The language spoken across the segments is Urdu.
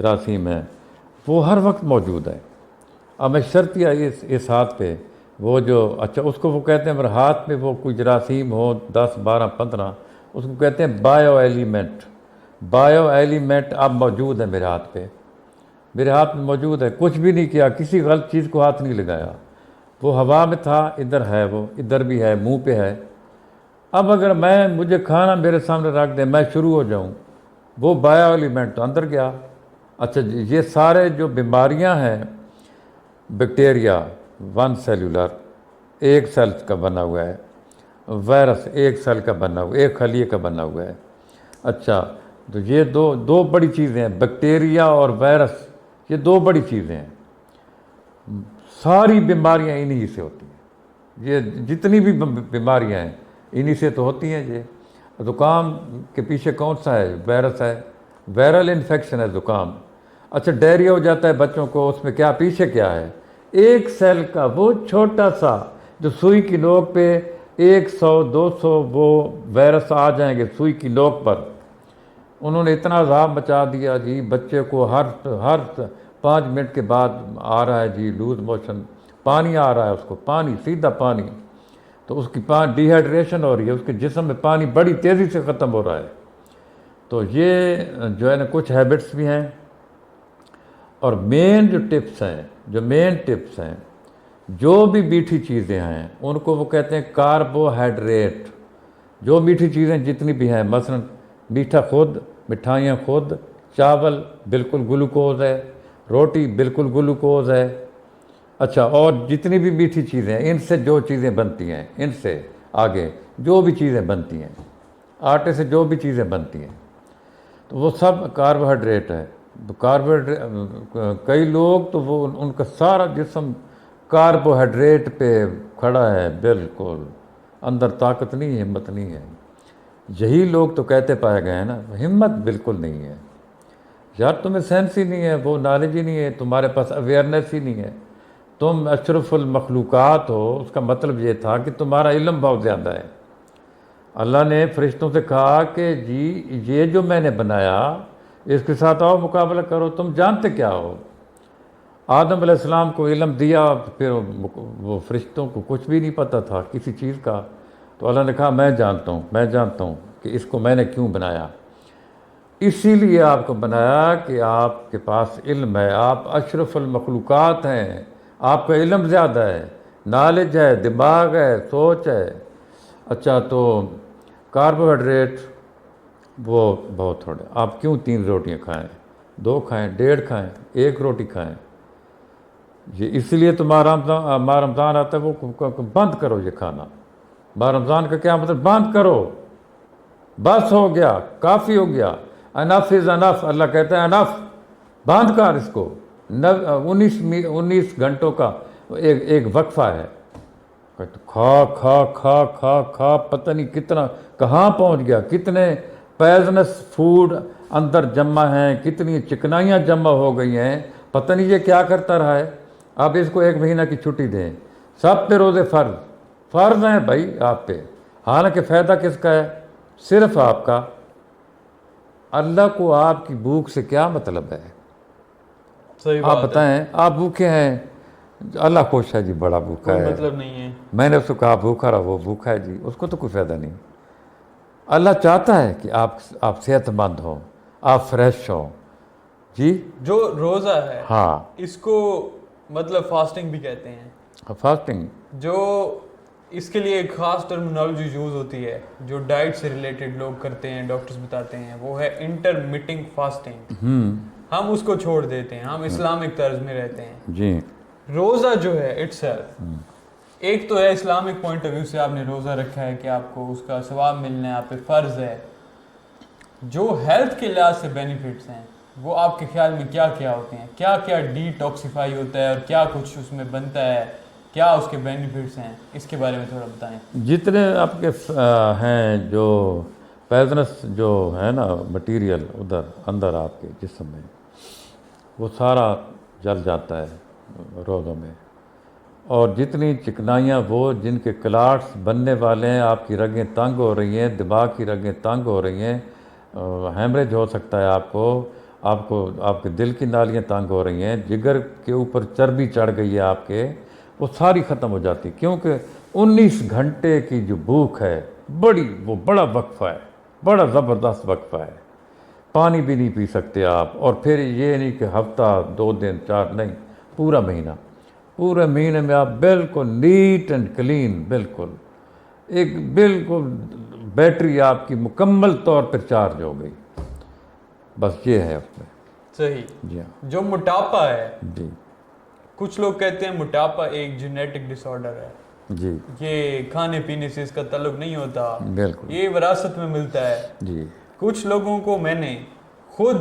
جراثیم ہیں وہ ہر وقت موجود ہے. اب میں شرطیہ اس ہاتھ پہ وہ جو اچھا اس کو وہ کہتے ہیں اگر ہاتھ میں وہ کوئی جراثیم ہو 10 12 15 اس کو کہتے ہیں بایو ایلیمنٹ. بایو ایلیمنٹ اب موجود ہے میرے ہاتھ پہ, میرے ہاتھ میں موجود ہے, کچھ بھی نہیں کیا, کسی غلط چیز کو ہاتھ نہیں لگایا, وہ ہوا میں تھا, ادھر ہے, وہ ادھر بھی ہے, منہ پہ ہے. اب اگر مجھے کھانا میرے سامنے رکھ دیں, میں شروع ہو جاؤں, وہ بایو ایلیمنٹ تو اندر گیا. اچھا جی, یہ سارے جو بیماریاں ہیں, بیکٹیریا 1 سیلولر, 1 سیل کا بنا ہوا ہے, وائرس 1 سیل کا بنا ہوا ہے, 1 خلیے کا بنا ہوا ہے. اچھا تو یہ دو بڑی چیزیں ہیں, بیکٹیریا اور وائرس, یہ 2 بڑی چیزیں ہیں. ساری بیماریاں انہی سے ہوتی ہیں, یہ جتنی بھی بیماریاں ہیں انہی سے تو ہوتی ہیں. یہ زکام کے پیچھے کون سا ہے؟ وائرس ہے, وائرل انفیکشن ہے زکام. اچھا ڈائریا ہو جاتا ہے بچوں کو, اس میں کیا پیچھے کیا ہے؟ 1 سیل کا وہ چھوٹا سا جو سوئی کی نوک پہ 100 200 وہ وائرس آ جائیں گے سوئی کی نوک پر. انہوں نے اتنا عذاب مچا دیا جی, بچے کو ہر 5 منٹ کے بعد آ رہا ہے جی لوز موشن, پانی آ رہا ہے اس کو, پانی, سیدھا پانی. تو اس کی ڈی ہائیڈریشن ہو رہی ہے, اس کے جسم میں پانی بڑی تیزی سے ختم ہو رہا ہے. تو یہ جو ہے نا کچھ ہیبٹس بھی ہیں. اور مین جو ٹپس ہیں, جو بھی میٹھی چیزیں ہیں ان کو وہ کہتے ہیں کاربوہائیڈریٹ. جو میٹھی چیزیں جتنی بھی ہیں, مثلا میٹھا خود, مٹھائیاں خود, چاول بالکل گلوکوز ہے, روٹی بالکل گلوکوز ہے. اچھا اور جتنی بھی میٹھی چیزیں ہیں, ان سے جو چیزیں بنتی ہیں, ان سے آگے جو بھی چیزیں بنتی ہیں, آٹے سے جو بھی چیزیں بنتی ہیں, تو وہ سب کاربوہائیڈریٹ ہے. تو کاربوہائیڈریٹ کئی لوگ تو وہ ان کا سارا جسم کاربوہائیڈریٹ پہ کھڑا ہے, بالکل اندر طاقت نہیں ہے, ہمت نہیں ہے. یہی لوگ تو کہتے پائے گئے ہیں نا, ہمت بالکل نہیں ہے یار, تمہیں سینس ہی نہیں ہے, وہ نالج ہی نہیں ہے, تمہارے پاس اویئرنیس ہی نہیں ہے, تم اشرف المخلوقات ہو. اس کا مطلب یہ تھا کہ تمہارا علم بہت زیادہ ہے. اللہ نے فرشتوں سے کہا کہ جی یہ جو میں نے بنایا اس کے ساتھ آؤ مقابلہ کرو, تم جانتے کیا ہو. آدم علیہ السلام کو علم دیا, پھر وہ فرشتوں کو کچھ بھی نہیں پتہ تھا کسی چیز کا. تو اللہ نے کہا میں جانتا ہوں کہ اس کو میں نے کیوں بنایا. اسی لیے آپ کو بنایا کہ آپ کے پاس علم ہے, آپ اشرف المخلوقات ہیں, آپ کا علم زیادہ ہے, نالج ہے, دماغ ہے, سوچ ہے. اچھا تو کاربوہائیڈریٹ وہ بہت تھوڑے. آپ کیوں 3 روٹیاں کھائیں, 2 کھائیں, 1.5 کھائیں, 1 روٹی کھائیں. یہ اس لیے تو ماہ رمضان آتا ہے, وہ بند کرو یہ کھانا. ماہ رمضان کا کیا مطلب؟ بند کرو, بس ہو گیا, کافی ہو گیا, انف از انف. اللہ کہتا ہے انف, بند کر اس کو. 19 گھنٹوں کا ایک وقفہ ہے. کھا کھا کھا کھا کھا پتہ نہیں کتنا کہاں پہنچ گیا, کتنے پوائزنس فوڈ اندر جمع ہیں, کتنی چکنائیاں جمع ہو گئی ہیں, پتہ نہیں یہ کیا کرتا رہا ہے. اب اس کو 1 مہینہ کی چھٹی دیں. سب پہ روزے فرض ہیں بھائی آپ پہ. حالانکہ فائدہ کس کا ہے؟ صرف آپ کا. اللہ کو آپ کی بھوک سے کیا مطلب ہے؟ صحیح آپ بات بتائیں, آپ بھوکے ہیں, اللہ خوش ہے جی, بڑا بھوکا کوئی ہے. مطلب نہیں ہے. میں نے اس کو کہا بھوکا رہا, وہ بھوکا ہے جی, اس کو تو کوئی فائدہ نہیں. اللہ چاہتا ہے کہ آپ صحت مند ہوں, آپ فریش ہوں جی. جو روزہ ہے ہاں, اس کو مطلب فاسٹنگ بھی کہتے ہیں. فاسٹنگ جو اس کے لیے ایک خاص ٹرمینالوجی یوز ہوتی ہے جو ڈائٹ سے ریلیٹڈ لوگ کرتے ہیں, ڈاکٹرز بتاتے ہیں, وہ ہے انٹرمیٹنگ فاسٹنگ. ہم اس کو چھوڑ دیتے ہیں, ہم اسلامک طرز میں رہتے ہیں جی. روزہ جو ہے اٹسیلف ایک تو ہے اسلامک پوائنٹ آف ویو سے آپ نے روزہ رکھا ہے کہ آپ کو اس کا ثواب ملنا ہے, آپ پہ فرض ہے. جو ہیلتھ کے لحاظ سے بینیفٹس ہیں وہ آپ کے خیال میں کیا کیا ہوتے ہیں؟ کیا کیا ڈی ٹاکسیفائی ہوتا ہے اور کیا کچھ اس میں بنتا ہے, کیا اس کے بینیفٹس ہیں, اس کے بارے میں تھوڑا بتائیں. جتنے آپ کے ہیں جو پوائزنس جو ہے نا مٹیریل ادھر اندر آپ کے جسم میں, وہ سارا جل جاتا ہے روزوں میں. اور جتنی چکنائیاں وہ جن کے کلاٹس بننے والے ہیں, آپ کی رگیں تنگ ہو رہی ہیں, دماغ کی رگیں تنگ ہو رہی ہیں, ہیمریج ہو سکتا ہے آپ کو, آپ کے دل کی نالیاں تنگ ہو رہی ہیں، جگر کے اوپر چربی چڑھ گئی ہے آپ کے، وہ ساری ختم ہو جاتی، کیونکہ 19 گھنٹے کی جو بھوک ہے وہ بڑا وقفہ ہے، بڑا زبردست وقفہ ہے۔ پانی بھی نہیں پی سکتے آپ، اور پھر یہ نہیں کہ ہفتہ 2 دن 4 نہیں، پورا مہینہ، پورے مہینے میں آپ بالکل نیٹ اینڈ کلین، بالکل بیٹری آپ کی مکمل طور پر چارج ہو گئی، بس یہ ہے اس میں۔ صحیح۔ جی ہاں جو موٹاپا ہے، جی کچھ لوگ کہتے ہیں موٹاپا ایک جینیٹک ڈس آرڈر ہے، جی یہ کھانے پینے سے اس کا تعلق نہیں ہوتا، بالکل یہ وراثت میں ملتا ہے۔ جی کچھ لوگوں کو میں نے خود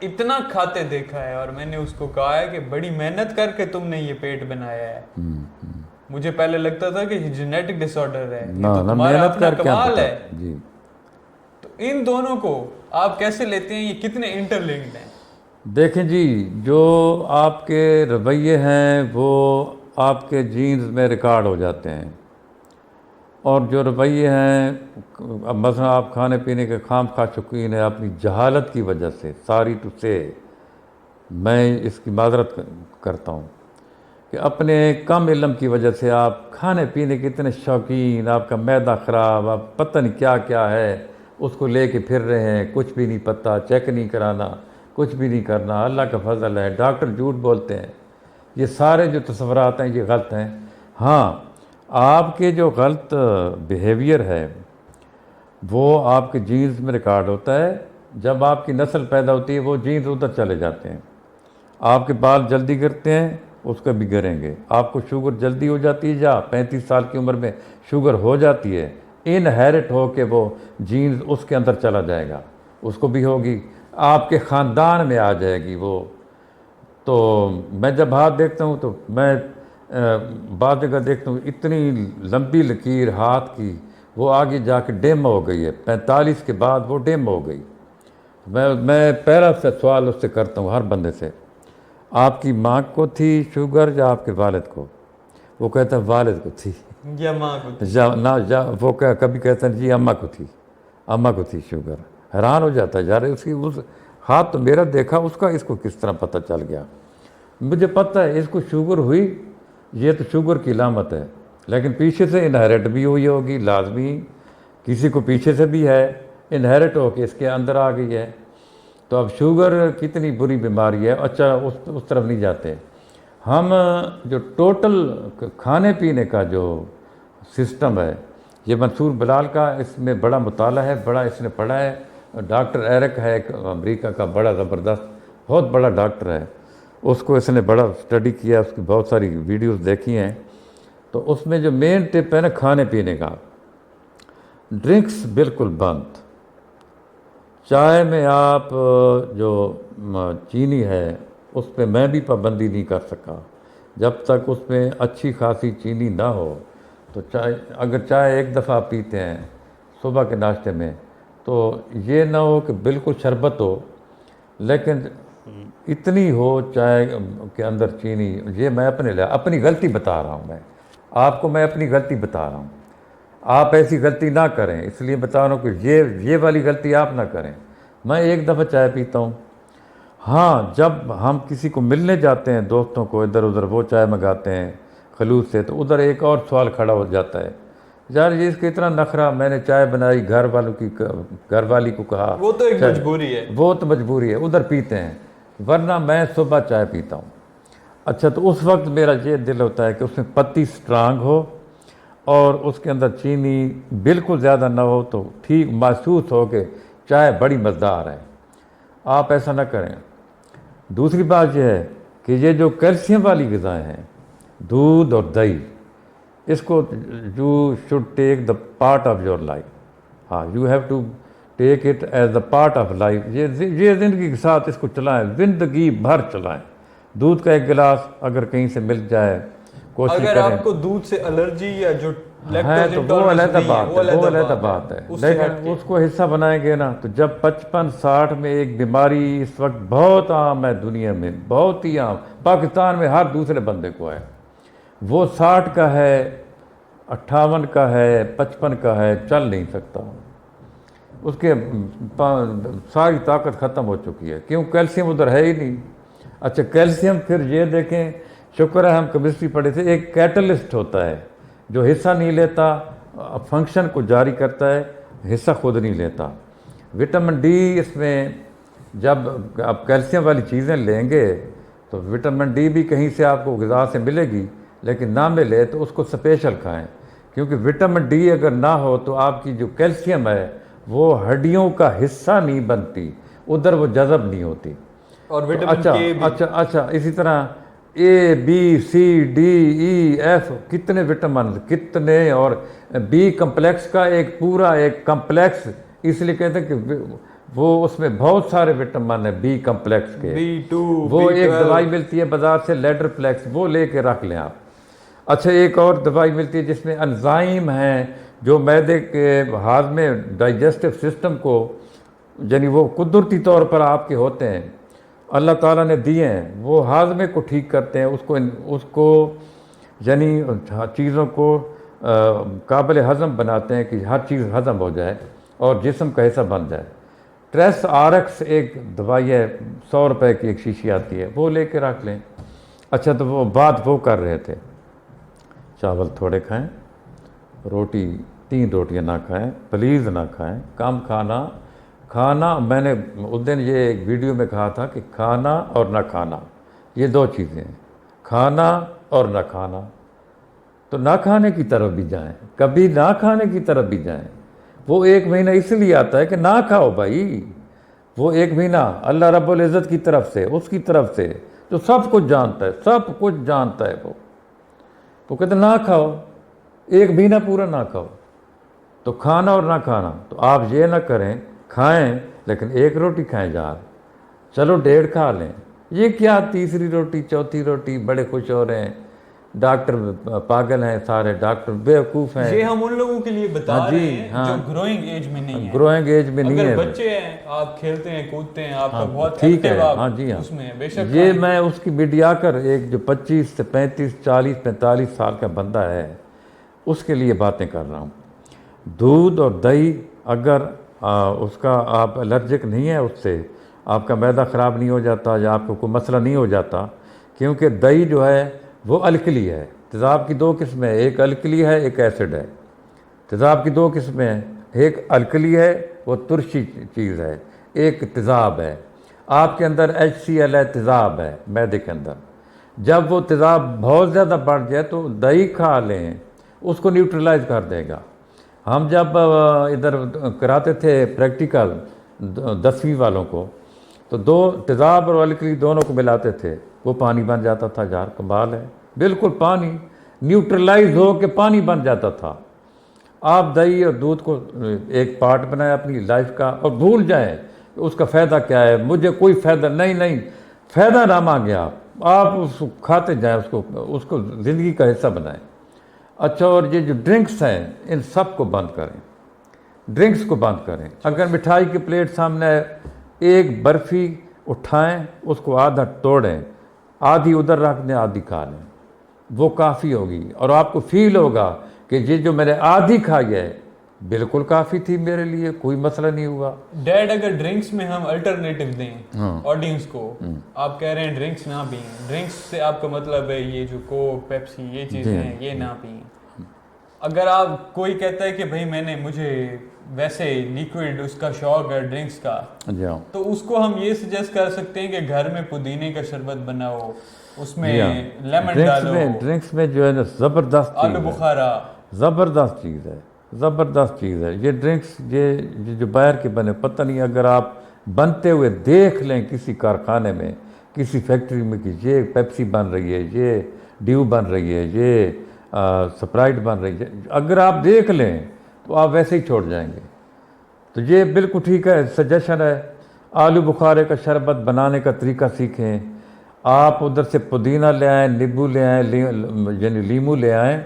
اتنا کھاتے دیکھا ہے، اور میں نے اس کو کہا ہے کہ بڑی محنت کر کے تم نے یہ پیٹ بنایا ہے۔ مجھے پہلے لگتا تھا کہ یہ جینیٹک ڈس آرڈر ہے، یہ تو تمہارا محنت اپنا کر کے کمال ہے۔ جی تو ان دونوں کو آپ کیسے لیتے ہیں، یہ کتنے انٹر لنکڈ ہیں؟ دیکھیں جی، جو آپ کے رویے ہیں وہ آپ کے جینز میں ریکارڈ ہو جاتے ہیں، اور جو رویے ہیں، اب مثلا آپ کھانے پینے کے خام خواہ شوقین ہیں اپنی جہالت کی وجہ سے، ساری ٹو سے میں اس کی معذرت کرتا ہوں کہ اپنے کم علم کی وجہ سے آپ کھانے پینے کے اتنے شوقین، آپ کا معدہ خراب، آپ پتہ نہیں کیا کیا ہے اس کو لے کے پھر رہے ہیں، کچھ بھی نہیں پتہ، چیک نہیں کرانا، کچھ بھی نہیں کرنا، اللہ کا فضل ہے، ڈاکٹر جھوٹ بولتے ہیں۔ یہ سارے جو تصورات ہیں یہ غلط ہیں۔ ہاں، آپ کے جو غلط بیہیویئر ہے وہ آپ کے جینز میں ریکارڈ ہوتا ہے، جب آپ کی نسل پیدا ہوتی ہے وہ جینز ادھر چلے جاتے ہیں۔ آپ کے بال جلدی گرتے ہیں، اس کا بھی گریں گے۔ آپ کو شوگر جلدی ہو جاتی ہے، یا 35 سال کی عمر میں شوگر ہو جاتی ہے، انہیرٹ ہو کے وہ جینز اس کے اندر چلا جائے گا، اس کو بھی ہوگی، آپ کے خاندان میں آ جائے گی وہ۔ تو میں جب ہاتھ دیکھتا ہوں تو میں بعض جگہ دیکھتا ہوں اتنی لمبی لکیر ہاتھ کی، وہ آگے جا کے ڈیم ہو گئی ہے، 45 کے بعد وہ ڈیم ہو گئی۔ میں پہلا سوال اس سے کرتا ہوں ہر بندے سے، آپ کی ماں کو تھی شوگر یا آپ کے والد کو؟ وہ کہتا ہے والد کو تھی، یا ماں کو؟ وہ کبھی کہتا ہے جی اماں کو تھی شوگر۔ حیران ہو جاتا ہے، یار اس ہاتھ تو میرا دیکھا، اس کو کس طرح پتہ چل گیا؟ مجھے پتہ ہے اس کو شوگر ہوئی، یہ تو شوگر کی علامت ہے، لیکن پیچھے سے انہیرٹ بھی ہوئی ہوگی لازمی، کسی کو پیچھے سے بھی ہے، انہیرٹ ہو کے اس کے اندر آ گئی ہے۔ تو اب شوگر کتنی بری بیماری ہے، اچھا اس طرف نہیں جاتے ہم۔ جو ٹوٹل کھانے پینے کا جو سسٹم ہے، یہ منصور بلال کا اس میں بڑا مطالعہ ہے، بڑا اس نے پڑھا ہے۔ ڈاکٹر ایرک ہے ایک امریکہ کا بڑا زبردست، بہت بڑا ڈاکٹر ہے، اس کو اس نے بڑا اسٹڈی کیا، اس کی بہت ساری ویڈیوز دیکھی ہیں۔ تو اس میں جو مین ٹپ ہے نا کھانے پینے کا، ڈرنکس بالکل بند۔ چائے میں آپ جو چینی ہے اس پہ میں بھی پابندی نہیں کر سکا، جب تک اس میں اچھی خاصی چینی نہ ہو۔ تو اگر چائے ایک دفعہ پیتے ہیں صبح کے ناشتے میں، تو یہ نہ ہو کہ بالکل شربت ہو، لیکن اتنی ہو چائے کے اندر چینی۔ یہ میں اپنی غلطی بتا رہا ہوں، میں اپنی غلطی بتا رہا ہوں، آپ ایسی غلطی نہ کریں، اس لیے بتا رہا ہوں کہ یہ والی غلطی آپ نہ کریں۔ میں ایک دفعہ چائے پیتا ہوں، ہاں جب ہم کسی کو ملنے جاتے ہیں دوستوں کو ادھر ادھر، وہ چائے منگاتے ہیں خلوص سے، تو ادھر ایک اور سوال کھڑا ہو جاتا ہے، یار یہ اس کا اتنا نخرہ، میں نے چائے بنائی، گھر والی کو کہا، وہ تو ایک مجبوری ہے، وہ تو مجبوری ہے، ادھر پیتے ہیں، ورنہ میں صبح چائے پیتا ہوں۔ اچھا، تو اس وقت میرا یہ دل ہوتا ہے کہ اس میں پتی سٹرانگ ہو اور اس کے اندر چینی بالکل زیادہ نہ ہو، تو ٹھیک محسوس ہو کہ چائے بڑی مزیدار ہے۔ آپ ایسا نہ کریں۔ دوسری بات یہ ہے کہ یہ جو کیلشیم والی غذائیں ہیں، دودھ اور دہی، اس کو you should take the part of your life. ہاں، you have to take it as the part of life. یہ زندگی کے ساتھ اس کو چلائیں، زندگی بھر چلائیں۔ دودھ کا ایک گلاس اگر کہیں سے مل جائے، کوشش کریں۔ اگر آپ کو دودھ سے الرجی یا جو ہے تو وہ علیحدہ بات ہے، لیکن اس کو حصہ بنائیں گے نا، تو جب 55-60 میں ایک بیماری اس وقت بہت عام ہے دنیا میں، بہت ہی عام، پاکستان میں ہر دوسرے بندے کو ہے، وہ 60 کا ہے، 58 کا ہے، 55 کا ہے، چل نہیں سکتا۔ اس کے ساری طاقت ختم ہو چکی ہے، کیوں؟ کیلشیم ادھر ہے ہی نہیں۔ اچھا کیلشیم پھر یہ دیکھیں، شکر ہے ہم کیمسٹری پڑھے تھے، ایک کیٹلسٹ ہوتا ہے جو حصہ نہیں لیتا، فنکشن کو جاری کرتا ہے، حصہ خود نہیں لیتا۔ وٹامن ڈی اس میں جب آپ کیلشیم والی چیزیں لیں گے تو وٹامن ڈی بھی کہیں سے آپ کو غذا سے ملے گی، لیکن نہ ملے تو اس کو اسپیشل کھائیں، کیونکہ وٹامن ڈی اگر نہ ہو تو آپ کی جو کیلشیم ہے وہ ہڈیوں کا حصہ نہیں بنتی، ادھر وہ جذب نہیں ہوتی۔ اور وٹامن کے بھی اچھا اسی طرح A B C D E F کتنے وٹامن، کتنے، اور بی کمپلیکس کا ایک پورا ایک کمپلیکس، اس لیے کہتے ہیں کہ وہ اس میں بہت سارے وٹامن ہیں بی کمپلیکس کے، B2 وہ ایک B12 دوائی ملتی ہے بازار سے لیڈر فلیکس، وہ لے کے رکھ لیں آپ۔ اچھا ایک اور دوائی ملتی ہے جس میں انزائم ہیں جو معدے کے ہاضمے ڈائجسٹو سسٹم کو، یعنی وہ قدرتی طور پر آپ کے ہوتے ہیں، اللہ تعالیٰ نے دیے ہیں، وہ ہاضمے کو ٹھیک کرتے ہیں، اس کو یعنی چیزوں کو قابل ہضم بناتے ہیں کہ ہر چیز ہضم ہو جائے اور جسم کا حصہ بن جائے۔ ٹریس آرکس ایک دوائی ہے، 100 روپے کی ایک شیشی آتی ہے، وہ لے کے رکھ لیں۔ اچھا تو وہ بات وہ کر رہے تھے، چاول تھوڑے کھائیں، روٹی 3 روٹیاں نہ کھائیں، پلیز نہ کھائیں، کم کھانا میں نے اس دن یہ ایک ویڈیو میں کہا تھا کہ کھانا اور نہ کھانا یہ 2 چیزیں ہیں، کھانا اور نہ کھانا، تو نہ کھانے کی طرف بھی جائیں، کبھی نہ کھانے کی طرف بھی جائیں۔ وہ 1 مہینہ اس لیے آتا ہے کہ نہ کھاؤ بھائی، وہ 1 مہینہ اللہ رب العزت کی طرف سے، اس کی طرف سے جو سب کچھ جانتا ہے، سب کچھ جانتا ہے، وہ کہتے نہ کھاؤ، 1 مہینہ پورا نہ کھاؤ۔ تو کھانا اور نہ کھانا، تو آپ یہ نہ کریں، کھائیں لیکن 1 روٹی کھائیں یار، چلو 1.5 کھا لیں، یہ کیا 3ری روٹی 4تھی روٹی بڑے خوش ہو رہے ہیں، ڈاکٹر پاگل ہیں، سارے ڈاکٹر بیوقوف ہیں۔ یہ ہم ان لوگوں کے لیے بتا رہے ہیں جو گروئنگ ایج میں نہیں ہیں، گروئنگ ایج میں نہیں ہے، اگر بچے ہیں، آپ کھیلتے ہیں کودتے ہیں، آپ کا بہت ٹھیک ہے، ایکٹیو آپ ہاں جی ہاں، اس میں بے شک یہ میں اس کی میڈیا کر ایک جو 25 سے 35 40 45 سال کا بندہ ہے اس کے لیے باتیں کر رہا ہوں۔ دودھ اور دہی اگر اس کا آپ الرجک نہیں ہے، اس سے آپ کا معدہ خراب نہیں ہو جاتا یا آپ کو کوئی مسئلہ نہیں ہو جاتا، کیونکہ دہی جو ہے وہ الکلی ہے۔ تیزاب کی 2 قسمیں ہیں، ایک الکلی ہے ایک ایسڈ ہے۔ تیزاب کی 2 قسمیں ہیں، ایک الکلی ہے وہ ترشی چیز ہے، ایک تیزاب ہے، آپ کے اندر HCl ہے، تیزاب ہے معدے کے اندر۔ جب وہ تیزاب بہت زیادہ بڑھ جائے تو دہی کھا لیں، اس کو نیوٹرلائز کر دے گا۔ ہم جب ادھر کراتے تھے پریکٹیکل 10ویں والوں کو، تو 2 تیزاب اور الکلی دونوں کو ملاتے تھے، وہ پانی بن جاتا تھا یار، کمال ہے، بالکل پانی نیوٹرلائز ہو کے پانی بن جاتا تھا۔ آپ دہی اور دودھ کو ایک پارٹ بنائیں اپنی لائف کا اور بھول جائیں اس کا فائدہ کیا ہے، مجھے کوئی فائدہ نہیں، فائدہ نہ مانگے آپ اس کو کھاتے جائیں، اس کو زندگی کا حصہ بنائیں۔ اچھا اور یہ جو ڈرنکس ہیں ان سب کو بند کریں، ڈرنکس کو بند کریں۔ اگر مٹھائی کی پلیٹ سامنے ہے، 1 برفی اٹھائیں، اس کو آدھا توڑیں، آدھی ادھر رکھ دیں، آدھی کھا لیں، وہ کافی ہوگی، اور آپ کو فیل ہوگا کہ یہ جو میں نے آدھی کھائی ہے بالکل کافی تھی میرے لیے، کوئی مسئلہ نہیں ہوا۔ ڈیڈ اگر ڈرنکس میں ہم الٹرنیٹو دیں آڈینس کو، آپ کہہ رہے ہیں ڈرنکس نہ پئیں، ڈرنکس سے آپ کا مطلب ہے یہ جو کوک پیپسی یہ چیزیں ہیں یہ نہ پئیں۔ اگر آپ کوئی کہتا ہے کہ بھائی مجھے ویسے لیکوڈ اس کا شوق ہے ڈرنکس کا، تو اس کو ہم یہ سجیسٹ کر سکتے ہیں کہ گھر میں پودینے کا شربت بناؤ، اس میں لیمن ڈالو، ڈرنکس میں جو ہے نا زبردست آلو بخارا، زبردست چیز ہے، زبردست چیز ہے یہ ڈرنکس، یہ جو باہر کے بنے، پتہ نہیں اگر آپ بنتے ہوئے دیکھ لیں کسی کارخانے میں، کسی فیکٹری میں کہ یہ پیپسی بن رہی ہے، یہ ڈیو بن رہی ہے، یہ سپرائٹ بن رہی ہے، اگر آپ دیکھ لیں تو آپ ویسے ہی چھوڑ جائیں گے۔ تو یہ بالکل ٹھیک ہے، سجیشن ہے۔ آلو بخارے کا شربت بنانے کا طریقہ سیکھیں، آپ ادھر سے پودینہ لے آئیں، نیبو لے آئیں، یعنی لیمو لے آئیں،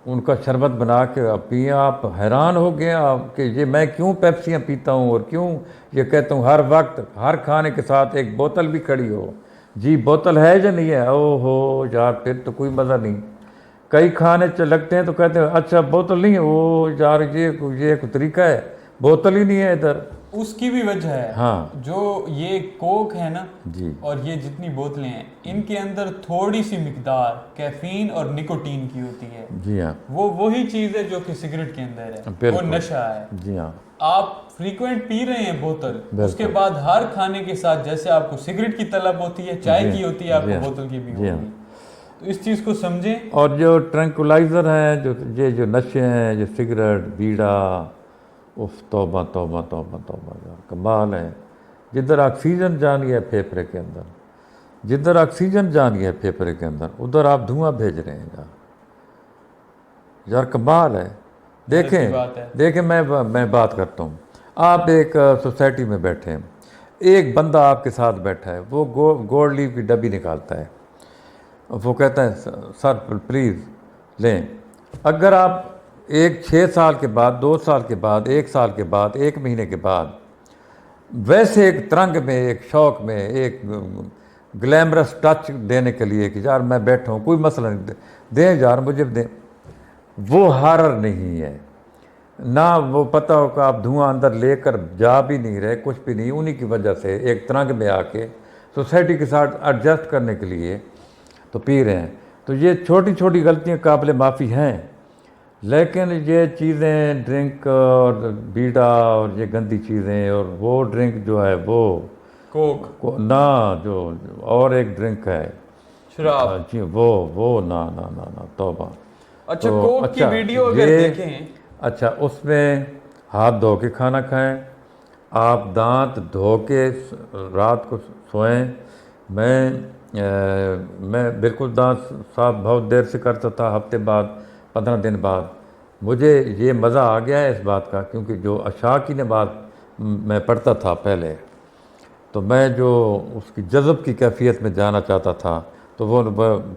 ان کا شربت بنا کے پئیں، آپ حیران ہو گئے آپ کہ یہ میں کیوں پیپسیاں پیتا ہوں اور کیوں یہ کہتا ہوں ہر وقت ہر کھانے کے ساتھ ایک بوتل بھی کھڑی ہو، جی بوتل ہے یا نہیں ہے، او ہو یار پھر تو کوئی مزہ نہیں۔ کئی کھانے لگتے ہیں تو کہتے ہیں اچھا بوتل نہیں ہے، او یار یہ کوئی طریقہ ہے، بوتل ہی نہیں ہے ادھر. اس کی بھی وجہ ہے. ہاں جو یہ کوک ہے نا جی اور یہ جتنی بوتلیں ہیں ان کے اندر تھوڑی سی مقدار کیفین اور نکوٹین کی ہوتی ہے. جی ہاں وہ وہی چیز ہے جو کہ سگریٹ کے اندر ہے. وہ بالکل. نشہ ہے. جی ہاں آپ فریکوینٹ پی رہے ہیں بوتل, اس کے بالکل. بعد ہر کھانے کے ساتھ جیسے آپ کو سگریٹ کی طلب ہوتی ہے, چائے جی کی ہوتی ہے, آپ جی کو ہاں بوتل کی بھی جی ہاں. ہوگی. تو اس چیز کو سمجھیں. اور جو ٹرنکولائزر ہیں, جو نشے ہیں, جو سگریٹ بیڑا, اف توبہ توبہ توبہ توبہ یار کمال ہے. جدھر آکسیجن جانی ہے پھیپھڑے کے اندر, جدھر آکسیجن جانی ہے پھیپھڑے کے اندر, ادھر آپ دھواں بھیج رہے ہیں یار کمال ہے. دیکھیں میں بات کرتا ہوں. آپ ایک سوسائٹی میں بیٹھے ہیں, ایک بندہ آپ کے ساتھ بیٹھا ہے, وہ گولڈ لیف کی ڈبی نکالتا ہے, وہ کہتا ہے سر پلیز لیں. اگر آپ 6 سال کے بعد, 2 سال کے بعد, 1 سال کے بعد, 1 مہینے کے بعد ویسے ایک ترنگ میں, ایک شوق میں, ایک گلیمرس ٹچ دینے کے لیے کہ یار میں بیٹھا ہوں کوئی مسئلہ نہیں, دیں یار مجھے دیں, وہ ہارر نہیں ہے. نہ وہ پتہ ہو کہ آپ دھواں اندر لے کر جا بھی نہیں رہے, کچھ بھی نہیں, انہی کی وجہ سے ایک ترنگ میں آ کے سوسائٹی کے ساتھ ایڈجسٹ کرنے کے لیے تو پی رہے ہیں. تو یہ چھوٹی چھوٹی غلطیاں قابل معافی ہیں, لیکن یہ چیزیں ڈرنک اور بیڑا اور یہ گندی چیزیں, اور وہ ڈرنک جو ہے وہ کوک نہ جو اور ایک ڈرنک ہے شراب, جی وہ نہ توبہ. اچھا کوک کی ویڈیو اگر دیکھیں, اچھا اس میں ہاتھ دھو کے کھانا کھائیں, آپ دانت دھو کے رات کو سوئیں. میں بالکل دانت صاف بہت دیر سے کرتا تھا, ہفتے بعد 15 دن بعد. مجھے یہ مزہ آ گیا ہے اس بات کا, کیونکہ جو عشاء کی نماز میں پڑھتا تھا پہلے, تو میں جو اس کی جذب کی کیفیت میں جانا چاہتا تھا تو وہ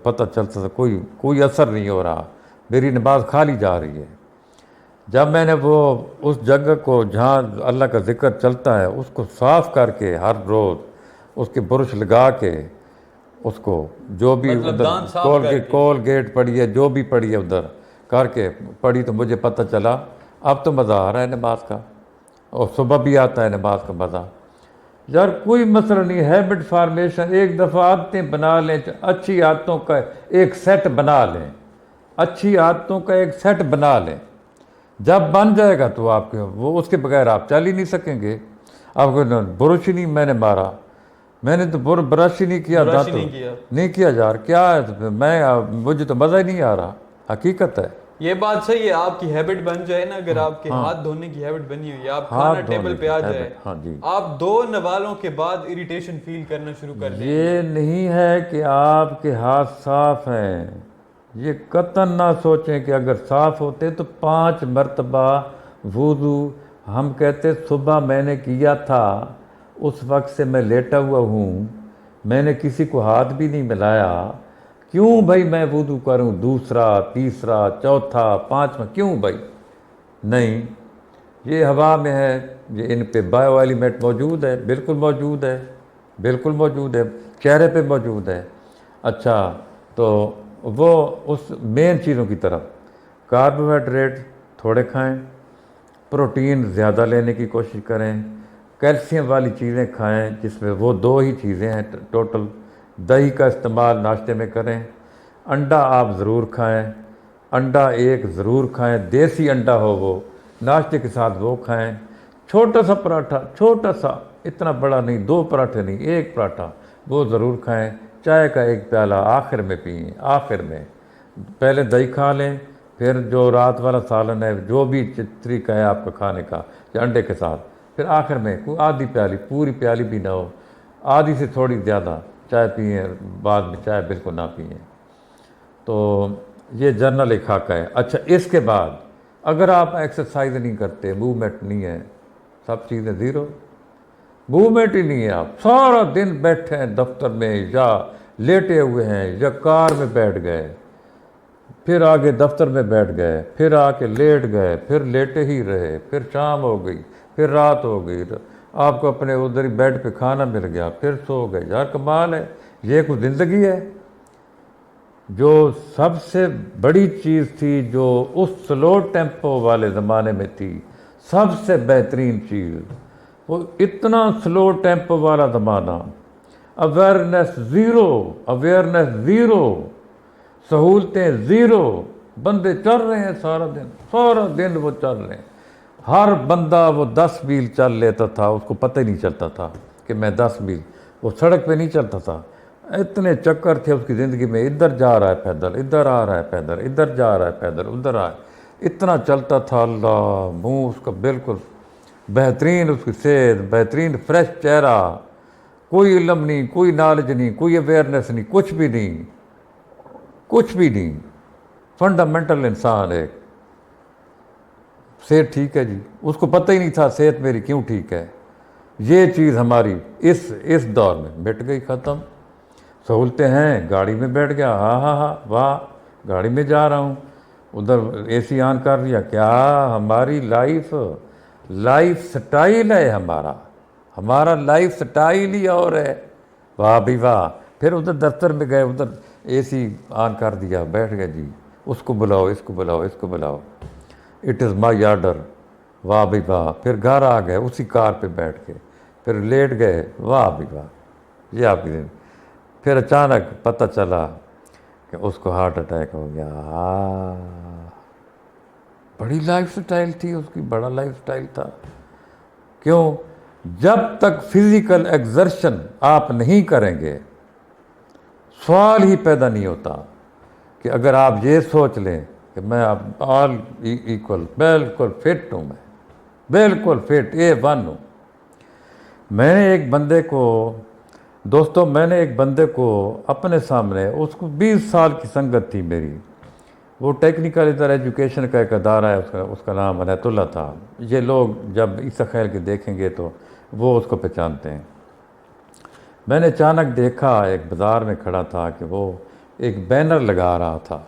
پتہ چلتا تھا کوئی اثر نہیں ہو رہا, میری نماز کھالی جا رہی ہے. جب میں نے وہ اس جگہ کو جہاں اللہ کا ذکر چلتا ہے اس کو صاف کر کے ہر روز اس کے برش لگا کے اس کو جو بھی ادھر کولگیٹ پڑی ہے, جو بھی پڑی ہے ادھر کر کے پڑھی, تو مجھے پتہ چلا اب تو مزہ آ رہا ہے نماز کا, اور صبح بھی آتا ہے نماز کا مزہ. یار کوئی مسئلہ نہیں, ہیبٹ فارمیشن, ایک دفعہ عادتیں بنا لیں, اچھی عادتوں کا ایک سیٹ بنا لیں, اچھی عادتوں کا ایک سیٹ بنا لیں. جب بن جائے گا تو آپ کے وہ اس کے بغیر آپ چل ہی نہیں سکیں گے. آپ کو برش ہی نہیں میں نے مارا, میں نے تو برش ہی نہیں کیا, نہیں کیا یار, کیا ہے مجھے تو مزہ ہی نہیں آ رہا, حقیقت ہے. یہ بات صحیح ہے, آپ کی ہیبٹ بن جائے نا, اگر آپ کے ہاتھ دھونے کی ہیبٹ بنی ہوئی ہے, آپ کھانا ٹیبل پہ آ جائے, آپ 2 نوالوں کے بعد اریٹیشن فیل کرنا شروع کر دیں. یہ نہیں ہے کہ آپ کے ہاتھ صاف ہیں, یہ قطعاً نہ سوچیں کہ اگر صاف ہوتے تو 5 مرتبہ وضو, ہم کہتے صبح میں نے کیا تھا, اس وقت سے میں لیٹا ہوا ہوں, میں نے کسی کو ہاتھ بھی نہیں ملایا, کیوں بھائی میں وضو کروں 2، 3، 4، 5واں, کیوں بھائی؟ نہیں, یہ ہوا میں ہے, یہ ان پہ بایو ایلیمنٹ موجود ہے, بالکل موجود ہے, بالکل موجود ہے, چہرے پہ موجود ہے. اچھا تو وہ اس مین چیزوں کی طرف, کاربوہائیڈریٹ تھوڑے کھائیں, پروٹین زیادہ لینے کی کوشش کریں, کیلشیم والی چیزیں کھائیں جس میں وہ 2 ہی چیزیں ہیں ٹوٹل. دہی کا استعمال ناشتے میں کریں, انڈا آپ ضرور کھائیں, انڈا 1 ضرور کھائیں, دیسی انڈا ہو وہ, ناشتے کے ساتھ وہ کھائیں. چھوٹا سا پراٹھا, چھوٹا سا, اتنا بڑا نہیں, 2 پراٹھے نہیں, 1 پراٹھا وہ ضرور کھائیں. چائے کا 1 پیالہ آخر میں پئیں, آخر میں. پہلے دہی کھا لیں, پھر جو رات والا سالن ہے, جو بھی طریقہ ہے آپ کا کھانے کا, یا انڈے کے ساتھ, پھر آخر میں کوئی آدھی پیالی, پوری پیالی بھی نہ ہو, آدھی سے تھوڑی زیادہ چائے پئیں, بعد میں چائے بالکل نہ پئیں. تو یہ جنرل ایک خاکہ ہے. اچھا اس کے بعد اگر آپ ایکسرسائز نہیں کرتے, موومنٹ نہیں ہے, سب چیزیں زیرو, موومنٹ ہی نہیں ہے, آپ سارا دن بیٹھے ہیں دفتر میں, یا لیٹے ہوئے ہیں, یا کار میں بیٹھ گئے, پھر آگے دفتر میں بیٹھ گئے, پھر آ کے لیٹ گئے, پھر لیٹے ہی رہے, پھر شام ہو گئی, پھر رات ہو گئی, آپ کو اپنے ادھر ہی بیڈ پہ کھانا مل گیا, پھر سو گئے. یار کمال ہے, یہ کوئی زندگی ہے؟ جو سب سے بڑی چیز تھی جو اس سلو ٹیمپو والے زمانے میں تھی, سب سے بہترین چیز وہ اتنا سلو ٹیمپو والا زمانہ، اویئرنیس زیرو، سہولتیں زیرو، بندے چل رہے ہیں سارا دن وہ چل رہے ہیں۔ ہر بندہ وہ 10 میل چل لیتا تھا، اس کو پتہ ہی نہیں چلتا تھا کہ میں 10 میل، وہ سڑک پہ نہیں چلتا تھا، اتنے چکر تھے اس کی زندگی میں، ادھر جا رہا ہے پیدل، ادھر آ رہا ہے پیدل، ادھر جا رہا ہے پیدل، ادھر آ اتنا چلتا تھا، اللہ، منہ اس کا بالکل بہترین، اس کی صحت بہترین، فریش چہرہ، کوئی علم نہیں، کوئی نالج نہیں، کوئی اویئرنیس نہیں، کچھ بھی نہیں، فنڈامنٹل انسان ایک۔ صحت ٹھیک ہے جی، اس کو پتہ ہی نہیں تھا صحت میری کیوں ٹھیک ہے۔ یہ چیز ہماری اس دور میں مٹ گئی، ختم۔ سہولتیں ہیں، گاڑی میں بیٹھ گیا، ہاں واہ، گاڑی میں جا رہا ہوں، ادھر اے سی آن کر لیا، کیا ہماری لائف سٹائل ہے، ہمارا لائف سٹائل ہی اور ہے، واہ بھی واہ۔ پھر ادھر دفتر میں گئے، ادھر اے سی آن کر دیا، بیٹھ گئے جی، اس کو بلاؤ، اس کو بلاؤ، اٹ از مائی آرڈر، واہ بھی واہ۔ پھر گھر آ گئے اسی کار پہ بیٹھ کے، پھر لیٹ گئے، واہ بھی واہ، یہ آپ کی دن۔ پھر اچانک پتہ چلا کہ اس کو ہارٹ اٹیک ہو گیا۔ بڑی لائف سٹائل تھی اس کی، بڑا لائف سٹائل تھا۔ کیوں؟ جب تک فزیکل ایگزرشن آپ نہیں کریں گے، سوال ہی پیدا نہیں ہوتا کہ اگر آپ یہ سوچ لیں کہ میں اب آل ایکول، بالکل فٹ ہوں، میں بالکل فٹ A1 ہوں۔ میں نے ایک بندے کو اپنے سامنے، اس کو 20 سال کی سنگت تھی میری، وہ ٹیکنیکل ادھر ایجوکیشن کا ایک ادارہ ہے، اس کا نام عنایت اللہ تھا۔ یہ لوگ جب عیسیٰ خیل کے دیکھیں گے تو وہ اس کو پہچانتے ہیں۔ میں نے اچانک دیکھا، ایک بازار میں کھڑا تھا کہ وہ ایک بینر لگا رہا تھا،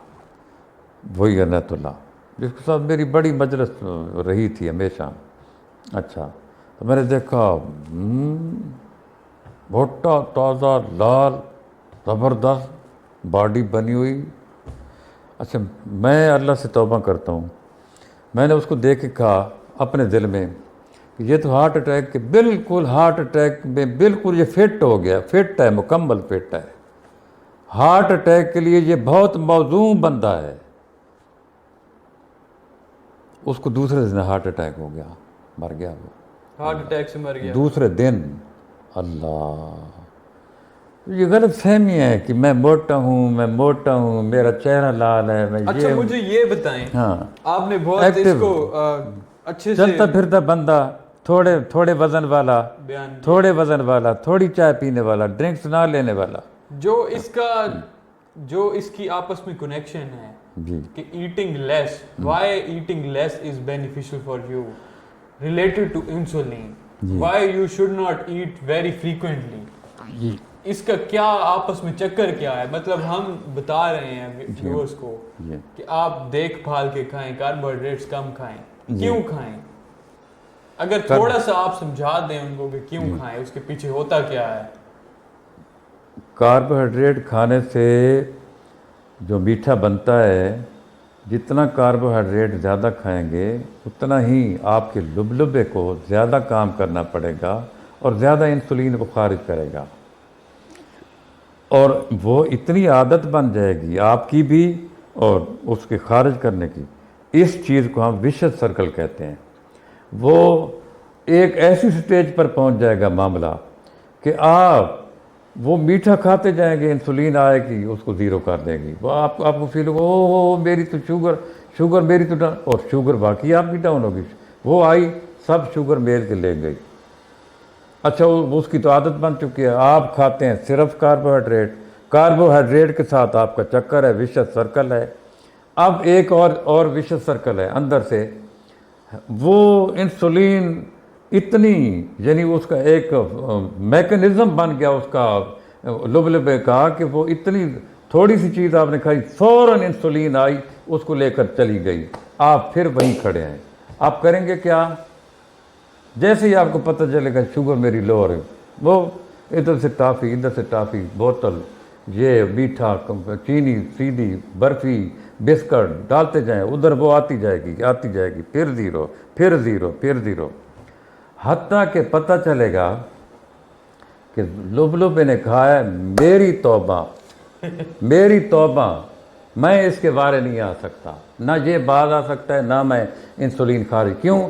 وہی عنایت اللہ، جس کے ساتھ میری بڑی مجلس رہی تھی ہمیشہ۔ اچھا، تو میں نے دیکھا، بھٹا تازہ، لال، زبردست باڈی بنی ہوئی۔ اچھا، میں اللہ سے توبہ کرتا ہوں، میں نے اس کو دیکھ کے کہا اپنے دل میں کہ یہ تو ہارٹ اٹیک میں بالکل یہ فٹ ہو گیا، فٹ ہے، مکمل فٹ ہے۔ ہارٹ اٹیک کے لیے یہ بہت موزوں بندہ ہے۔ اس کو دوسرے دن ہارٹ اٹیک ہو گیا، مر گیا وہ، ہارٹ اٹیک سے مر گیا دوسرے دن۔ اللہ، یہ غلط فہمی ہے کہ میں موٹا ہوں، میرا چہرہ لال ہے، میں اچھا مجھے یہ بتائیں، ہاں، آپ نے بہت اس کو اچھے سے چلتا پھرتا بندہ، تھوڑے وزن والا، بیان تھوڑے وزن والا، تھوڑی چائے پینے والا، ڈرنکس نہ لینے والا۔ جو اس کی آپس میں کنیکشن ہے جی، کہ eating less, why eating less is beneficial for you related to insulin, why you should not eat very frequently, جی، اس کا کیا آپس میں چکر کیا ہے؟ مطلب ہم بتا رہے ہیں ویورز کو کہ آپ دیکھ بھال کے کھائیں، کاربوہائیڈریٹس کم کھائیں، کیوں کھائیں؟ اگر تھوڑا سا آپ سمجھا دیں ان کو کہ کیوں کھائیں، اس کے پیچھے ہوتا کیا ہے؟ کاربوہائیڈریٹ کھانے سے جو میٹھا بنتا ہے، جتنا کاربوہائیڈریٹ زیادہ کھائیں گے اتنا ہی آپ کے لبلبے کو زیادہ کام کرنا پڑے گا اور زیادہ انسولین کو خارج کرے گا، اور وہ اتنی عادت بن جائے گی آپ کی بھی اور اس کے خارج کرنے کی۔ اس چیز کو ہم وشس سرکل کہتے ہیں۔ وہ ایک ایسی سٹیج پر پہنچ جائے گا معاملہ کہ آپ وہ میٹھا کھاتے جائیں گے، انسولین آئے گی اس کو زیرو کر دے گی، وہ آپ کو فیل ہوگا، او میری تو شوگر میری تو ڈاؤن، اور شوگر واقعی آپ کی ڈاؤن ہوگی، وہ آئی سب شوگر میل کے لے گئی۔ اچھا، اس کی تو عادت بن چکی ہے، آپ کھاتے ہیں صرف کاربوہائیڈریٹ کے ساتھ آپ کا چکر ہے، وشس سرکل ہے۔ اب ایک اور وشس سرکل ہے اندر سے، وہ انسولین اتنی، یعنی اس کا ایک میکنزم بن گیا اس کا لبلبے کا، کہ وہ اتنی تھوڑی سی چیز آپ نے کھائی، فوراً انسولین آئی اس کو لے کر چلی گئی، آپ پھر وہیں کھڑے ہیں۔ آپ کریں گے کیا؟ جیسے ہی آپ کو پتہ چلے گا شوگر میری لو ہو رہی، وہ ادھر سے ٹافی، ادھر سے ٹافی، بوتل، یہ میٹھا، چینی، سیدھی برفی، بسکٹ ڈالتے جائیں, ادھر وہ آتی جائے گی, پھر زیرو, پھر زیرو, پھر زیرو, حتیٰ کہ پتہ چلے گا کہ لبلبے نے کہا ہے میری توبہ میں اس کے بارے نہیں آ سکتا, نہ یہ باز آ سکتا ہے, نہ میں انسولین خارج. کیوں؟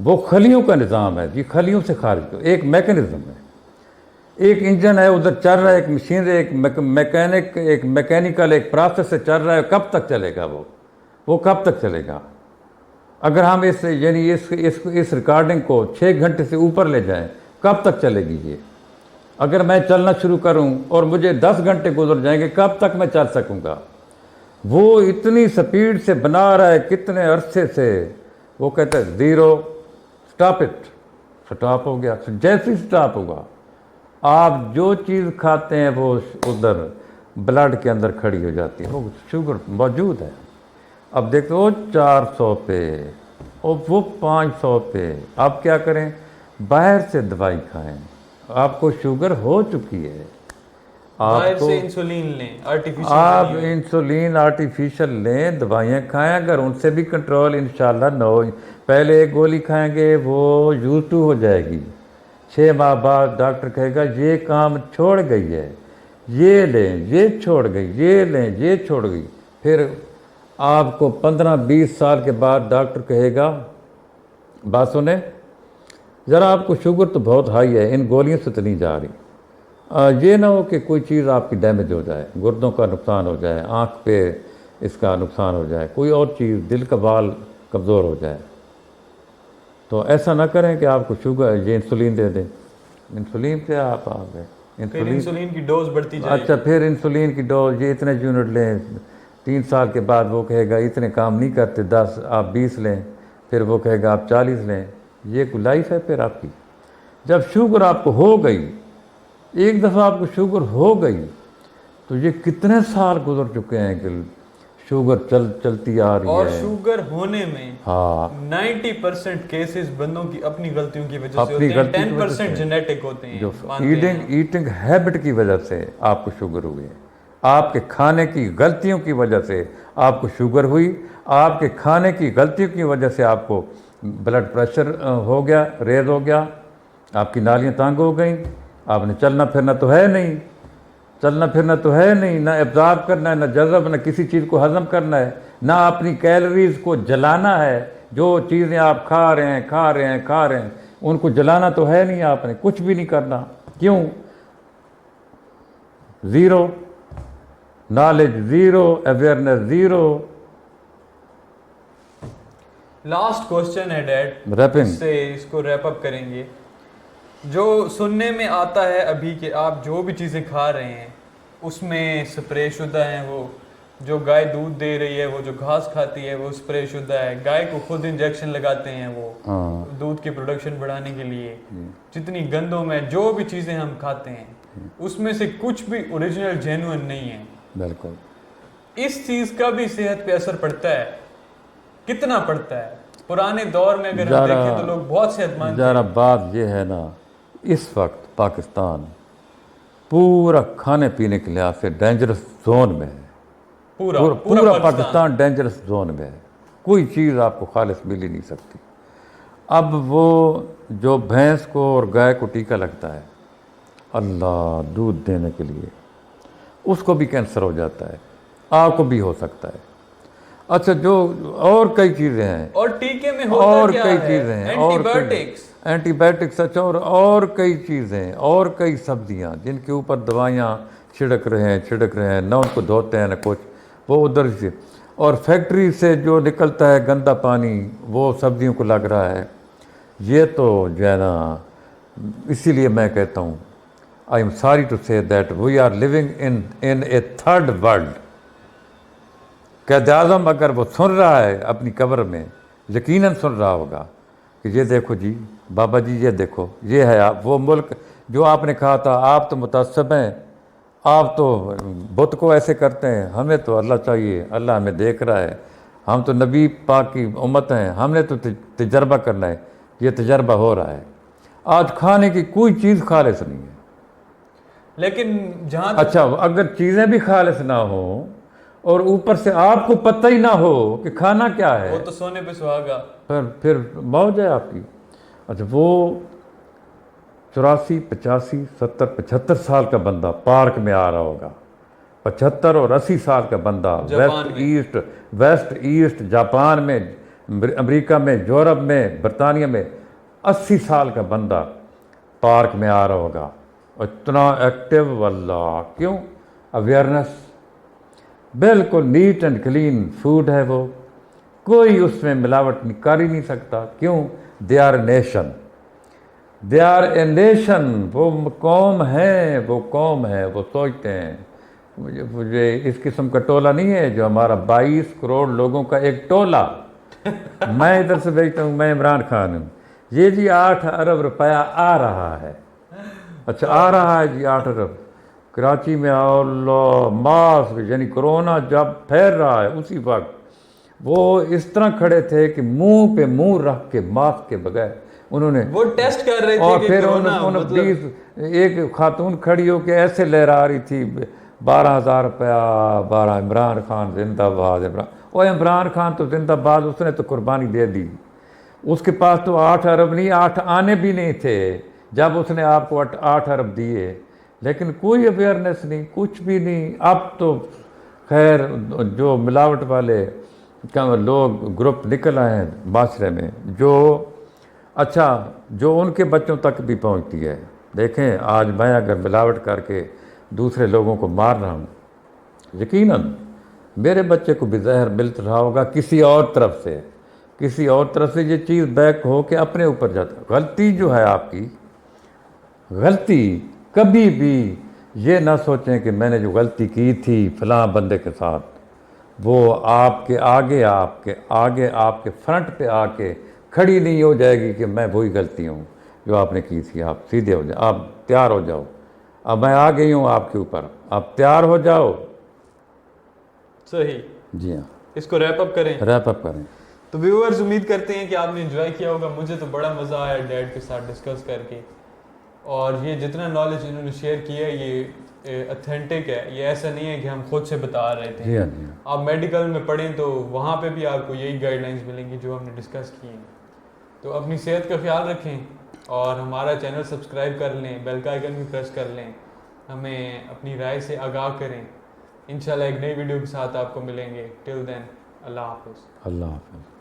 وہ خلیوں کا نظام ہے جی, خلیوں سے خارج کرو, ایک میکنزم ہے, ایک انجن ہے ادھر چل رہا ہے, ایک مشین ہے, ایک میکینیکل ایک پروسیس سے چل رہا ہے. کب تک چلے گا وہ کب تک چلے گا؟ اگر ہم اس ریکارڈنگ کو 6 گھنٹے سے اوپر لے جائیں, کب تک چلے گی یہ؟ اگر میں چلنا شروع کروں اور مجھے 10 گھنٹے گزر جائیں گے, کب تک میں چل سکوں گا؟ وہ اتنی سپیڈ سے بنا رہا ہے, کتنے عرصے سے. وہ کہتا ہے زیرو, سٹاپ اٹ, سٹاپ ہو گیا. جیسے ہی سٹاپ ہوگا, آپ جو چیز کھاتے ہیں وہ ادھر بلڈ کے اندر کھڑی ہو جاتی ہے, وہ شوگر موجود ہے. اب دیکھتے وہ 400 پہ اور وہ 500 پہ. آپ کیا کریں؟ باہر سے دوائی کھائیں. آپ کو شوگر ہو چکی ہے, باہر سے انسولین لیں, آپ انسولین آرٹیفیشل لیں, دوائیاں کھائیں. اگر ان سے بھی کنٹرول انشاءاللہ نہ ہو, پہلے ایک گولی کھائیں گے وہ یوز ٹو ہو جائے گی, 6 ماہ بعد ڈاکٹر کہے گا یہ کام چھوڑ گئی ہے, یہ لیں, یہ چھوڑ گئی, یہ لیں, یہ چھوڑ گئی. پھر آپ کو 15-20 سال کے بعد ڈاکٹر کہے گا, بات سنیں ذرا, آپ کو شوگر تو بہت ہائی ہے, ان گولیوں سے تو نہیں جا رہی. یہ نہ ہو کہ کوئی چیز آپ کی ڈیمیج ہو جائے, گردوں کا نقصان ہو جائے, آنکھ پہ اس کا نقصان ہو جائے, کوئی اور چیز, دل کا بال کمزور ہو جائے. تو ایسا نہ کریں کہ آپ کو شوگر یہ انسولین دے دیں. انسولین سے آپ آ گئے, انسولین کی ڈوز بڑھتی جائے. اچھا, پھر انسولین کی ڈوز, یہ اتنے یونٹ لیں. 3 سال کے بعد وہ کہے گا اتنے کام نہیں کرتے, 10 آپ 20 لیں. پھر وہ کہے گا آپ 40 لیں. یہ کوئی لائف ہے پھر آپ کی؟ جب شوگر آپ کو ہو گئی, ایک دفعہ آپ کو شوگر ہو گئی, تو یہ کتنے سال گزر چکے ہیں کہ شوگر چلتی آ رہی ہے. اور شوگر ہونے میں ہاں 90% کیسز بندوں کی اپنی غلطیوں کی وجہ سے ہوتے ہیں, 10% جینیٹک ہوتے ہیں. جو ایٹنگ ہیبٹ کی وجہ سے آپ کو شوگر ہوئی, آپ کے کھانے کی غلطیوں کی وجہ سے آپ کو شوگر ہوئی, آپ کے کھانے کی غلطیوں کی وجہ سے آپ کو بلڈ پریشر ہو گیا, ریز ہو گیا, آپ کی نالیاں تانگ ہو گئیں, آپ نے چلنا پھرنا تو ہے نہیں, نہ ابزارب کرنا ہے, نہ جذب, نہ کسی چیز کو ہضم کرنا ہے, نہ اپنی کیلوریز کو جلانا ہے. جو چیزیں آپ کھا رہے ہیں ان کو جلانا تو ہے نہیں, آپ نے کچھ بھی نہیں کرنا. کیوں؟ Zero knowledge, zero awareness, zero. Last question ہے ڈیڈ, اس سے اس کو ریپ اپ کریں گے. جو سننے میں آتا ہے ابھی کہ آپ جو بھی چیزیں کھا رہے ہیں اس میں سپرے شدہ ہیں, وہ جو گائے دودھ دے رہی ہے, وہ جو گھاس کھاتی ہے وہ سپرے شدہ ہے, گائے کو خود انجیکشن لگاتے ہیں وہ دودھ کی پروڈکشن بڑھانے کے لیے. جتنی گندوں میں جو بھی چیزیں ہم کھاتے ہیں اس میں سے کچھ بھی اوریجنل جینوئن نہیں ہے. بالکل. اس چیز کا بھی صحت پہ اثر پڑتا ہے, کتنا پڑتا ہے؟ پرانے دور میں اگر ہم دیکھیں تو لوگ بہت صحت مند تھے. ذرا بات یہ ہے نا, اس وقت پاکستان پورا کھانے پینے کے لحاظ سے ڈینجرس زون میں ہے. پورا پاکستان ڈینجرس زون میں ہے. کوئی چیز آپ کو خالص مل ہی نہیں سکتی. اب وہ جو بھینس کو اور گائے کو ٹیکا لگتا ہے اللہ دودھ دینے کے لیے, اس کو بھی کینسر ہو جاتا ہے, آپ کو بھی ہو سکتا ہے. اچھا, جو اور کئی چیزیں ہیں, اور ٹیکے میں ہوتا کیا ہے؟ Antibiotics. اچھا, اور کئی چیزیں, اور کئی سبزیاں جن کے اوپر دوائیاں چھڑک رہے ہیں, نہ ان کو دھوتے ہیں نہ کچھ, وہ ادھر سے. اور فیکٹری سے جو نکلتا ہے گندا پانی وہ سبزیوں کو لگ رہا ہے. یہ تو جو ہے نا, اسی لیے میں کہتا ہوں I am sorry to say that we are living in a third world. Quaid Azam اگر وہ سن رہا ہے اپنی قبر میں, یقیناً سن رہا ہوگا کہ یہ دیکھو جی بابا جی, یہ دیکھو, یہ ہے آپ وہ ملک جو آپ نے کہا تھا آپ تو متعصب ہیں, آپ تو بت کو ایسے کرتے ہیں, ہمیں تو اللہ چاہیے, اللہ ہمیں دیکھ رہا ہے, ہم تو نبی پاک کی امت ہیں, ہم نے تو تجربہ کرنا ہے. یہ تجربہ ہو رہا ہے. آج کھانے کی کوئی چیز خالص نہیں ہے. لیکن جہاں اچھا, اگر چیزیں بھی خالص نہ ہوں اور اوپر سے آپ کو پتہ ہی نہ ہو کہ کھانا کیا ہے، وہ تو سونے پہ سہاگا. پھر موج ہے آپ کی. اچھا وہ 84 85 70 75 سال کا بندہ پارک میں آ رہا ہوگا، 75 اور 80 سال کا بندہ ویسٹ ایسٹ جاپان میں، امریکہ میں، یورپ میں، برطانیہ میں 80 سال کا بندہ پارک میں آ رہا ہوگا، اتنا ایکٹیو. واللہ کیوں؟ اویئرنس. بالکل نیٹ اینڈ کلین فوڈ ہے وہ، کوئی اس میں ملاوٹ کر ہی نہیں سکتا. کیوں؟ They are nation, they are a nation. وہ قوم ہے، وہ قوم ہے. وہ سوچتے ہیں مجھے اس قسم کا ٹولہ نہیں ہے جو ہمارا 22 کروڑ لوگوں کا ایک ٹولہ. میں ادھر سے بیچتا ہوں، میں عمران خان ہوں. یہ جی 8 ارب روپیہ آ رہا ہے. اچھا آ رہا ہے جی 8 ارب. کراچی میں اللہ ماسک، یعنی کرونا جب پھیل رہا ہے اسی وقت وہ اس طرح کھڑے تھے کہ منہ پہ منہ رکھ کے ماسک کے بغیر انہوں نے وہ ٹیسٹ کر رہے تھے. اور کہ پھر مطلب ایک خاتون کھڑی ہو کے ایسے لہرا رہی تھی 12,000 روپیہ 12 عمران خان زندہ باد. عمران خان تو زندہ باد، اس نے تو قربانی دے دی. اس کے پاس تو 8 ارب نہیں، 8 آنے بھی نہیں تھے جب اس نے آپ کو 8 ارب دیے. لیکن کوئی اویئرنیس نہیں، کچھ بھی نہیں. اب تو خیر جو ملاوٹ والے لوگ گروپ نکل آئے ہیں معاشرے میں، جو اچھا جو ان کے بچوں تک بھی پہنچتی ہے. دیکھیں آج میں اگر ملاوٹ کر کے دوسرے لوگوں کو مار رہا ہوں، یقیناً میرے بچے کو بھی زہر مل رہا ہوگا کسی اور طرف سے یہ چیز بیک ہو کے اپنے اوپر جاتا. غلطی جو ہے آپ کی، غلطی کبھی بھی یہ نہ سوچیں کہ میں نے جو غلطی کی تھی فلاں بندے کے ساتھ، وہ آپ کے آگے فرنٹ پہ آ کے کھڑی نہیں ہو جائے گی کہ میں وہی غلطی ہوں جو آپ نے کی تھی. آپ سیدھے ہو جاؤ، آپ تیار ہو جاؤ. اب میں آ گئی ہوں آپ کے اوپر، آپ تیار ہو جاؤ. صحیح. جی ہاں، اس کو ریپ اپ کریں. تو ویورز امید کرتے ہیں کہ آپ نے انجوائے کیا ہوگا. مجھے تو بڑا مزہ آیا ڈیڈ کے ساتھ ڈسکس کر کے، اور یہ جتنا نالج انہوں نے شیئر کیا ہے یہ اتھینٹک ہے. یہ ایسا نہیں ہے کہ ہم خود سے بتا رہے تھے. جی ہاں. آپ میڈیکل میں پڑھیں تو وہاں پہ بھی آپ کو یہی گائیڈ لائنس ملیں گی جو ہم نے ڈسکس کی ہیں. تو اپنی صحت کا خیال رکھیں اور ہمارا چینل سبسکرائب کر لیں، بیل کا آئیکن بھی پریس کر لیں. ہمیں اپنی رائے سے آگاہ کریں. انشاءاللہ ایک نئی ویڈیو کے ساتھ آپ کو ملیں گے. ٹل دین اللہ حافظ. اللہ حافظ.